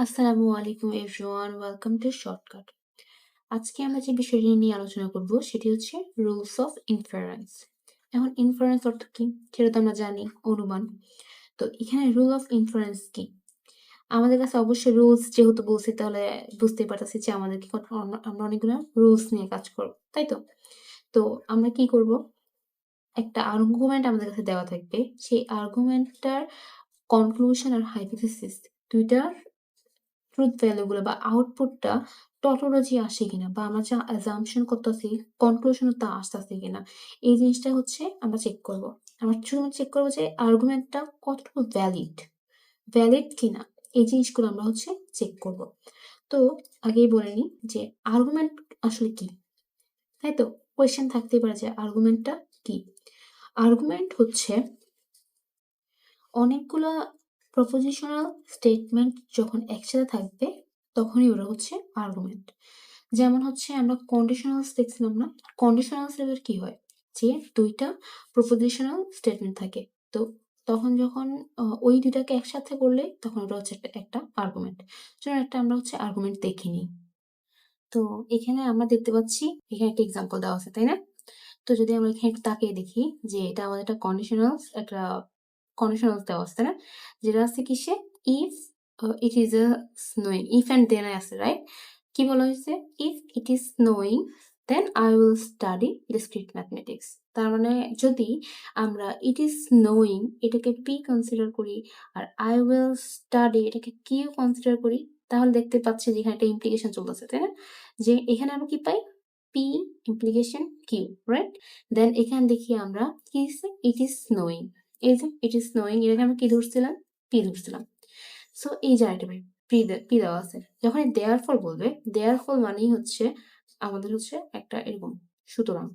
আসসালামু আলাইকুম everyone, welcome to shortcut. আজকে আমরা যে বিষয়টি নিয়ে আলোচনা করব সেটি হচ্ছে রুলস অফ ইনফারেন্স। এখন ইনফারেন্স অর্থ কি সেটা তো আমরা জানি, অনুমান। তো এখানে রুল অফ ইনফারেন্স কি? আমাদের কাছে অবশ্যই রুলস যেহেতু বলছি, তাহলে বুঝতেই পারতেছি যে আমাদেরকে আমরা অনেকগুলো রুলস নিয়ে কাজ করব, তাই তো? তো আমরা কি করব, একটা আর্গুমেন্ট আমাদের কাছে দেওয়া থাকবে, সেই আর্গুমেন্টটার কনক্লুশন আর হাইপোথিসিস দুইটার ট্রুথ ভ্যালু গুলো বা আউটপুটটা টটোলজি আসে কিনা, বা আমরা যা অ্যাজাম্পশন করতেছি কনক্লুশন তা আসতেছে কিনা, এই জিনিসটা হচ্ছে আমরা চেক করব। আমরা শুধু চেক করবো যে আর্গুমেন্টটা কতটুকু ভ্যালিড, ভ্যালিড কিনা, এই জিনিসগুলো আমরা হচ্ছে চেক করব। তো আগেই বলে নিই যে আর্গুমেন্ট আসলে কি, তাই তো? কোয়েশ্চেন থাকতেই পারে যে আর্গুমেন্টটা কি। আর্গুমেন্ট হচ্ছে অনেকগুলা প্রপোজিশনাল স্টেটমেন্ট যখন একসাথে থাকবে তখনই ওরা হচ্ছে আর্গুমেন্ট। যেমন হচ্ছে আমরা কন্ডিশনালস দেখছিলাম না? কন্ডিশনালস এর কি হয়? যে ২ টা প্রপোজিশনাল স্টেটমেন্ট থাকে। তো তখন যখন ওই ২ টাকে একসাথে করলে তখন ওটা হচ্ছে একটা আর্গুমেন্ট। চলুন একটা আমরা হচ্ছে আর্গুমেন্ট দেখে নিই। তো এখানে আমরা দেখতে পাচ্ছি এখানে একটা এক্সাম্পল দেওয়া আছে, তাই না? তো যদি আমরা এখানে একটু তাকিয়ে দেখি যে এটা আমাদের একটা কন্ডিশনালস দেওয়া আছে, তাই না? যেটা আছে কিসে? If it is a snowing, if and then আছে, রাইট? কি বলা হয়েছে? If it is snowing then I will study discrete mathematics. তার মানে যদি আমরা ইট ইজ স্নোয়িং এটাকে পি কনসিডার করি, আর আই উইল স্টাডি এটাকে কিউ কনসিডার করি, তাহলে দেখতে পাচ্ছি যে এখানে একটা ইমপ্লিকেশন চলতেছে, তাই না? যে এখানে আমরা কি পাই? P implication Q, right? Then এখানে দেখি আমরা কি দিছে? It is snowing. এই যে ইট ইজ স্নোয়িং এটাকে আমরা কি ধরছিলাম? পি ধরছিলাম। সো এই জায়গাটা ভাই পি দেওয়া আছে। যখন দেয়ার ফল বলবে, দেয়ার ফল মানেই হচ্ছে আমাদের হচ্ছে একটা এরকম সুতরাং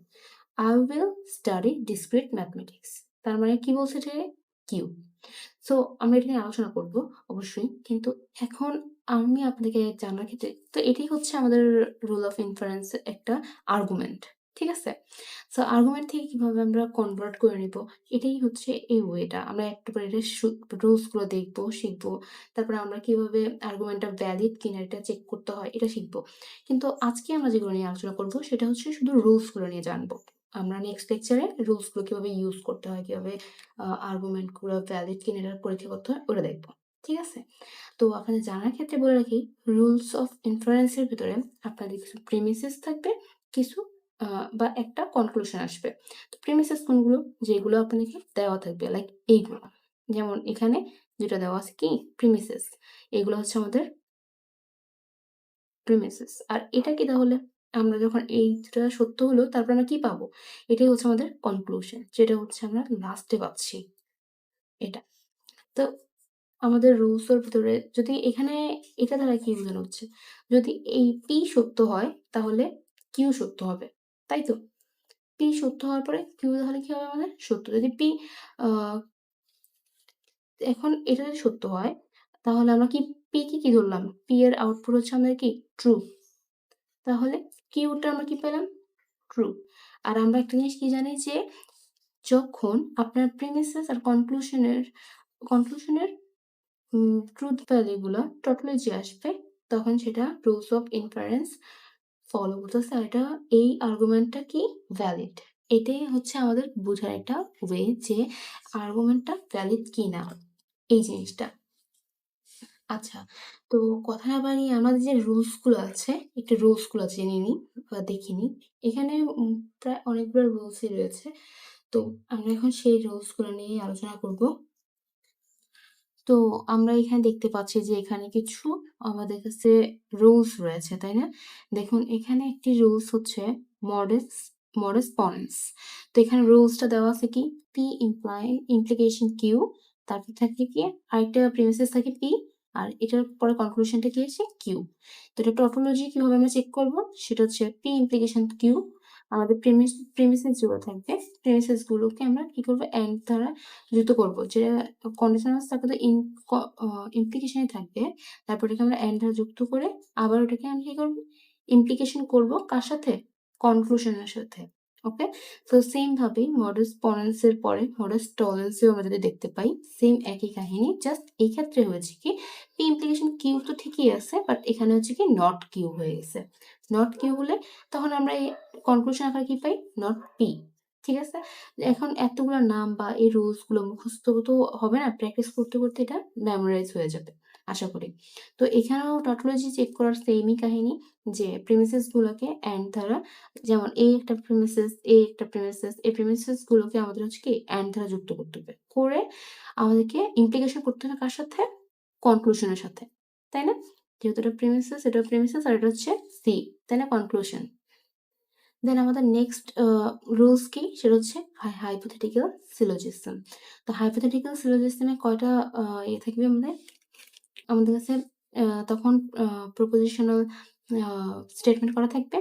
I will study discrete mathematics. তার মানে কি বলছে যে কিউ। সো আমরা এটা নিয়ে আলোচনা করব অবশ্যই। কিন্তু এখন আমি আপনাদেরকে জানার ক্ষেত্রে তো এটাই হচ্ছে আমাদের রুল অফ ইনফারেন্স একটা আর্গুমেন্ট। ঠিক আছে? সো আর্গুমেন্ট থেকে কিভাবে আমরা কনভার্ট করে নিব, এটাই হচ্ছে এই ওয়েটা। আমরা একটু পরে এটা রুলস গুলো দেখবো, শিখবো। তারপরে আমরা কিভাবে আর্গুমেন্টটা ভ্যালিড কিনা এটা চেক করতে হয় এটা শিখবো। কিন্তু আজকে আমরা যেগুলো নিয়ে আলোচনা করব সেটা হচ্ছে শুধু রুলস গুলো নিয়ে জানবো। আমরা নেক্সট লেকচারে রুলস গুলো কিভাবে ইউজ করতে হয়, কিভাবে আর্গুমেন্ট গুলো ভ্যালিড কিনা এটার পরীক্ষা করতে হয় ওটা দেখবো। ঠিক আছে? তো আপনাদের জানার ক্ষেত্রে বলে রাখি, রুলস অফ ইনফারেন্স এর ভিতরে আপনাদের কিছু প্রিমিসেস থাকবে, কিছু বা একটা কনক্লুশন আসবে। তো প্রিমিসেস কোনগুলো? যেগুলো আপনাকে দেওয়া থাকবে লাইক এইগুলো। যেমন এখানে যেটা দেওয়া আছে কি? প্রিমিসেস। এগুলো হচ্ছে আমাদের প্রিমিসেস। আর এটা কি তাহলে? আমরা যখন এইটা সত্য হলো তারপর আমরা কি পাবো? এটাই হচ্ছে আমাদের কনক্লুশন। যেটা হচ্ছে আমরা লাস্টে পাচ্ছি এটা। তো আমাদের রুলস এর ভিতরে যদি এখানে এটা দ্বারা কি বোঝানো হচ্ছে? যদি এই P সত্য হয় তাহলে Q সত্য হবে। তাই তো? P সত্য হওয়ার পরে Q তাহলে কি হবে আমাদের? সত্য। যদি P আ এখন এটা যদি সত্য হয় তাহলে আমরা কি P কে কি ধরলাম? P এর আউটপুট হচ্ছে আমাদের কি? ট্রু। তাহলে Q টা আমরা কি পেলাম? ট্রু। আর আমরা একটা জিনিস কি জানি যে যখন আপনার প্রিমিসেস আর কনক্লুশনের ট্রুথ ভ্যালু গুলা টটোলজি আসবে তখন সেটা রুলস অফ ইনফারেন্স ফলো করতেছে, আর এটা এই আর্গুমেন্টটা কি ভ্যালিড। এটাই হচ্ছে আমাদের বোঝার একটা ওয়ে যে আর্গুমেন্টটা ভ্যালিড কি না, এই জিনিসটা। আচ্ছা, তো কথা না বাড়িয়ে আমাদের যে রুলস গুলো আছে একটু রুলস গুলো জেনে নিই বা দেখে নিই। এখানে প্রায় অনেকগুলো রুলসই রয়েছে। তো আমরা এখন সেই রুলস গুলো নিয়ে আলোচনা করব। তো আমরা এখানে দেখতে পাচ্ছি যে এখানে কিছু আমাদের কাছে রুলস রয়েছে, তাই না? দেখুন এখানে একটি রুলস হচ্ছে মডেস মডেস পনেন্স। তো এখানে রুলসটা দেওয়া আছে কি? পি ইমপ্লিকেশন কিউ, তারপর থাকে কি আরেকটা প্রিমিসেস থাকে পি, আর এটার পরে কনক্লুশনটা কি আছে? কিউ। তো এটা টপোলজি কিভাবে আমরা চেক করব সেটা হচ্ছে পি ইমপ্লিকেশন কিউ। আমাদের প্রিমিসেস যেগুলো থাকবে প্রিমিসেস গুলোকে আমরা কি করবো? এন্ড দ্বারা যুক্ত করব। যে কন্ডিশনালস থাকে তো ইমপ্লিকেশনই থাকবে। তারপর এটাকে আমরা এন্ড দ্বারা যুক্ত করে আবার ওটাকে আমি কি করব? ইমপ্লিকেশন করব কার সাথে? কনক্লুশনের সাথে। ওকে? তো সেম ভাবেই মডাস পনেন্সের পরে মডাস টলেন্সেও আমরা যদি দেখতে পাই সেম একই কাহিনী, জাস্ট এই ক্ষেত্রে হয়েছে কি পি ইমপ্লিকেশন কিউ তো ঠিকই আছে, বাট এখানে হচ্ছে কি নট কিউ হয়ে গেছে। নট কিউ হলে তখন আমরা এই কনক্লুশন আকারে কি পাই? Not P. ঠিক আছে? এখন এতগুলো নাম বা এই রুলসগুলো মুখস্থ তো হবে না, প্র্যাকটিস করতে করতে এটা মেমোরাইজ হয়ে যাবে আশা করি। তো এখানেও টটোলজি চেক করার সেমই কাহিনী, যে প্রিমিসেস গুলোকে অ্যান্ড দ্বারা, যেমন এই একটা প্রিমিসেস, এই একটা প্রিমিসেস, এই প্রিমিসেস গুলোকে আমাদের হচ্ছে কি অ্যান্ড দ্বারা যুক্ত করতে হবে, করে আমাদেরকে ইমপ্লিকেশন করতে হবে কার সাথে? কনক্লুশনের সাথে, তাই না? যেহেতু এটা প্রিমিসেস, এটা প্রিমিসেস, আর এটা হচ্ছে সি, তাই না? কনক্লুশন। দেন আমাদের নেক্সট রুলস কি? সেটা হচ্ছে হাইপোথেটিক্যাল সিলোজিজম। তো হাইপোথেটিক্যাল সিলোজিজমে কয়টা ইয়ে থাকবে আমাদের? আমাদের কাছে তখন প্রপোজিশনাল স্টেটমেন্ট করা থাকবে।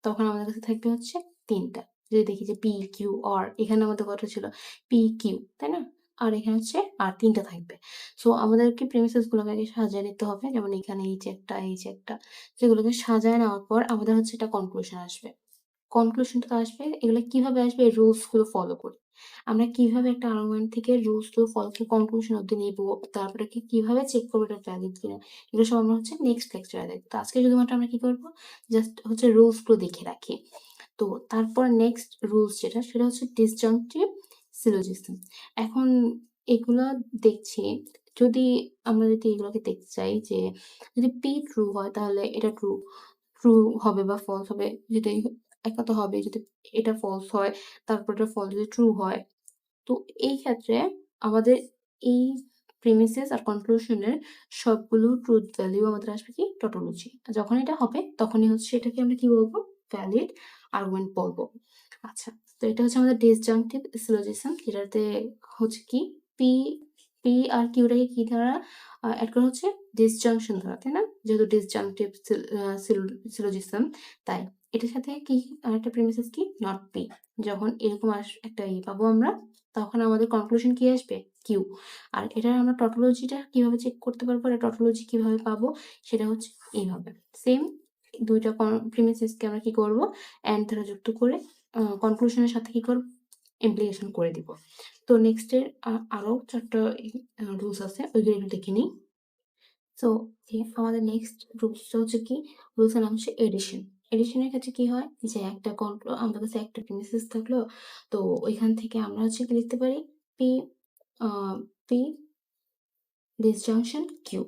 তখন আমাদের কাছে থাকবে হচ্ছে ৩ টা। যদি দেখি যে পি, কিউ, অর, এখানে আমাদের কয়টা ছিল? পি, কিউ, তাই না? আর এখানে হচ্ছে আর ৩ টা থাকবে। সো আমাদেরকে প্রিমিসেস গুলোকে আগে সাজিয়ে নিতে হবে। যেমন এখানে এই যে একটা, এই যে একটা। সেগুলোকে সাজায় নেওয়ার পর আমাদের হচ্ছে একটা কনক্লুশন আসবে। কনক্লুশনটা তো আসবে, এগুলো কিভাবে আসবে? এই রুলস গুলো ফলো করে। আমরা কিভাবে একটা আর্গুমেন্ট থেকে রুলস গুলো ফলো করে কনক্লুশন অব্দি নিবো, তারপরে কিভাবে চেক করবো এটা ভ্যালিড কিনা, এগুলো সব আমরা হচ্ছে নেক্সট লেকচারে দেখবো। তো আজকে শুধুমাত্র আমরা কি করবো? জাস্ট হচ্ছে রুলস গুলো দেখে রাখি। তো তারপর নেক্সট রুলস যেটা, সেটা হচ্ছে ডিসজংটিভ সিলোজিজম। এখন এগুলা দেখছি, যদি আমরা যদি এগুলোকে দেখতে চাই যে যদি পি ট্রু হয় তাহলে এটা ট্রু ট্রু হবে বা ফলস হবে, যেটাই এক কথা হবে। যদি এটা ফলস হয়, তারপর এটা ফলস, যদি ট্রু হয়, তো এই ক্ষেত্রে আমাদের এই প্রিমিসেস আর কনক্লুশনের সবগুলো ট্রুথ ভ্যালু আমাদের আসবে কি? টটোলজি। যখন এটা হবে তখনই হচ্ছে এটাকে আমরা কি বলবো? ভ্যালিড আর্গুমেন্ট বলবো। আচ্ছা, তো এটা হচ্ছে আমাদের ডিসজাংটিভ সিলোজিজম, যেটাতে হচ্ছে কি পি পি আর কিউটাকে কি দ্বারা অ্যাড করা হচ্ছে? ডিসজাংশন দ্বারা, তাই না? যেহেতু ডিসজাংটিভ সিলোজিজম, তাই এটার সাথে কি আরেকটা প্রিমিসেস কি? Not P. যখন এরকম একটা পাবো আমরা, তখন আমাদের কনক্লুশন কি আসবে? কিউ। আর এটার আমরা টটোলজিটা কিভাবে চেক করতে পারবো, আর টটোলজি কিভাবে পাবো, সেটা হচ্ছে এইভাবে। সেম ২ টা প্রিমিসেসকে আমরা কি করব? অ্যান্ড দ্বারা যুক্ত করে কনক্লুশনের সাথে কি করব? ইমপ্লিকেশন করে দিব। তো নেক্সট এর আরো ৪ টা রুলস আছে, ওইগুলো একটু দেখে নিই। সো আমাদের নেক্সট রুলসটা হচ্ছে কি? রুলসের নাম হচ্ছে এডিশন। এডিশনের ক্ষেত্রে কি হয়? যে একটা আমাদের কাছে একটা প্রিমিসেস থাকলো, তো ওইখান থেকে আমরা হচ্ছে কি লিখতে পারি? পি আ পি ডিসজাংশন কিউ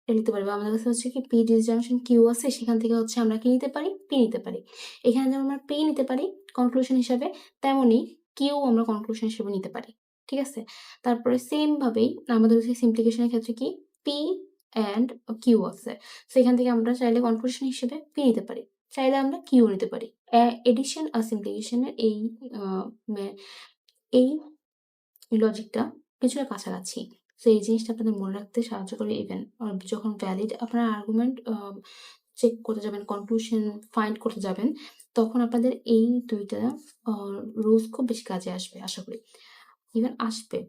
এটা নিতে পারি, বা আমাদের কাছে হচ্ছে কি পি ডিসজাংশন কিউ আছে, সেখান থেকে হচ্ছে আমরা কি নিতে পারি? পি নিতে পারি। এখানে যেমন আমরা পি নিতে পারি কনক্লুশন হিসাবে, তেমনি কিউ আমরা কনক্লুশন হিসেবে নিতে পারি। ঠিক আছে? তারপরে সেম ভাবেই আমাদের হচ্ছে সিমপ্লিকেশন এর ক্ষেত্রে কি পি অ্যান্ড কিউ আছে। সেখান থেকে আমরা চাইলে কনক্লুশন হিসেবে পি নিতে পারি। চাইলে আমরা কিউ নিতে পারি। এডিশন আর সিমপ্লিকেশন এর আ মে এই লজিকটা কিছুটা কাছাকাছি। সো এই জিনিসটা আপনাদের মনে রাখতে সাহায্য করে। ইভেন যখন ভ্যালিড আপনার আর্গুমেন্ট চেক করতে যাবেন, কনক্লুশন ফাইন্ড করতে যাবেন, তখন আপনাদের এই ২ টা আ রুলস খুব বেশি কাজে আসবে আশা করি। ইভেন আসবে।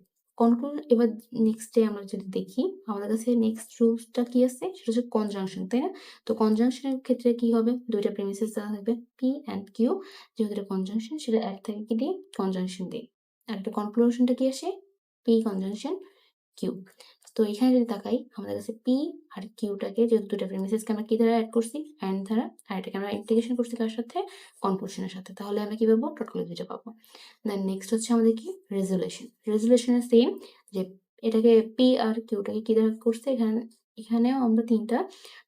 এবার নেক্সট ডে আমরা যদি দেখি, আমাদের কাছে নেক্সট রুলসটা কি আছে? সেটা হচ্ছে কনজাংশন, তাই না? তো কনজাংশন এর ক্ষেত্রে কি হবে? ২ টা প্রিমিসেস দেওয়া থাকবে P অ্যান্ড Q। যেহেতু এটা কনজাংশন, সেটা এক থেকে কি দিয়ে? কনজাংশন দিয়ে। আর একটা কনক্লুশনটা কি আসে? P conjunction Q। তো এখানে যদি তাকাই, আমাদের কাছে P আর Q টাকে, যেহেতু ২ টা প্রিমিসেসকে আমরা কি দ্বারা এড করছি? AND দ্বারা। আর এটাকে আমরা ইন্টিগ্রেশন করছি কার সাথে? কনক্লুশন এর সাথে। তাহলে আমরা কি পাবো? টোটালজিটা পাবো। দেন নেক্সট হচ্ছে আমাদের কি? রেজোলিউশন। রেজোলিউশনের সেম, যে এটাকে পি আর কিউটাকে কি দ্বারা করছে? এখানেও আমরা ৩ টা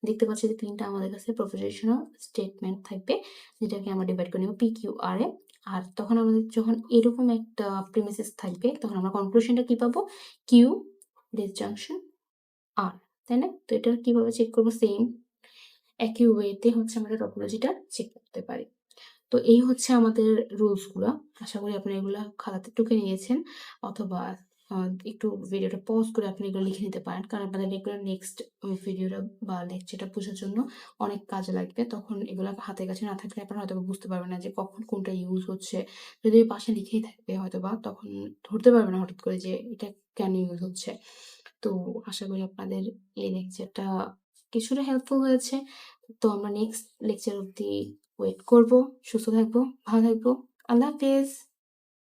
দেখতে পাচ্ছি, যে ৩ টা আমাদের কাছে প্রপোজিশনাল স্টেটমেন্ট থাকবে, যেটাকে আমরা ডিভাইড করে নিব পি কিউ আর এ। আর তখন আমাদের যখন এরকম একটা প্রিমিসেস থাকবে, তখন আমরা কনক্লুশনটা কি পাবো? কিউ ডিসজাংশন আর, তাই না? তো এটা কিভাবে চেক করব? সেম একই ওয়েতে হচ্ছে আমরা টপোলজিটা চেক করতে পারি। তো এই হচ্ছে আমাদের রুলস গুলা। আশা করি আপনারা এগুলা খাতাতে টুকে নিয়েছেন, অথবা আ একটু ভিডিওটা পজ করে আপনি এগুলো লিখে নিতে পারেন। কারণ আপনাদের রেগুলার নেক্সট ভিডিওটা বা লেকচারটা বোঝার জন্য অনেক কাজে লাগবে। তখন এগুলা হাতের কাছে না থাকলে আপনারা হয়তোবা বুঝতে পারবেন না যে কখন কোনটা ইউজ হচ্ছে। যদি পাশে লিখেই থাকবে হয়তোবা, তখন ধরতে পারবে না হঠাৎ করে যে এটা কেন ইউজ হচ্ছে। তো আশা করি আপনাদের এই লেকচারটা কিছুটা হেল্পফুল হয়েছে। তো আমরা নেক্সট লেকচার অব্দি ওয়েট করব। সুস্থ থাকবো, ভালো থাকবো। আল্লাহ হাফেজ।